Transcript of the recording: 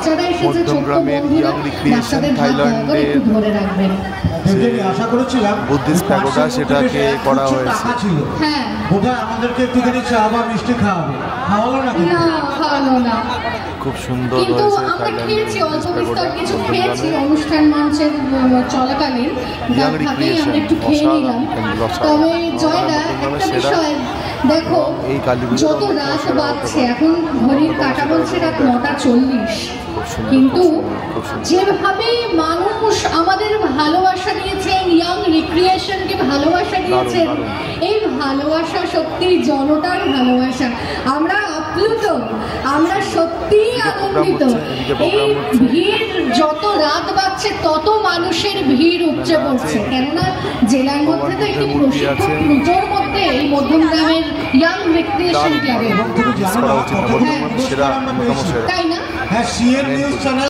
বাচ্চারা এসেছে, ছোট্ট বন্ধুরা, বাচ্চাদের হাত একটু ধরে রাখবেন। আশা করেছিলাম বুদ্ধিস্ট প্যাগোডা সেটাকে করা হয়েছে। হ্যাঁ, বোধহয় আমাদেরকে একটুখানি চা বা মিষ্টি খাওয়াবে, খাওয়ালো না? না, খাওয়ালো না। খুব সুন্দর কিন্তু হয়েছে আমরা খেয়েছি, অল্প বিস্তর কিছু খেয়েছি থাইল্যান্ডে। অনুষ্ঠান মঞ্চের চলাকালীন, তার ফাঁকেই আমরা একটু খেয়ে নিলাম। তবে জয়দা, একটা বিষয় দেখো, যত রাত বাজছে, এখন ঘড়ির কাঁটা বলছে রাত 9:40, কিন্তু যেভাবে মানুষ আমাদের ভালোবাসা দিয়েছেন, ইয়াং রিক্রিয়েশনকে ভালোবাসা দিয়েছেন, এই ভালোবাসা সত্যি জনতার ভালোবাসা। আমরা আপ্লুত, আমরা সত্যিই আনন্দিত। এই ভিড় যত রাত বাড়ছে তত মানুষের ভিড় উপচে পড়ছে, কেননা জেলার মধ্যে তো একটি প্রশিক্ষণ পুজোর মধ্যে এই মধ্যমগ্রামের ইয়াং রিক্রিয়েশন ক্লাবে, তাই না? হ্যাঁ, সিএন নিউজ চ্যানেল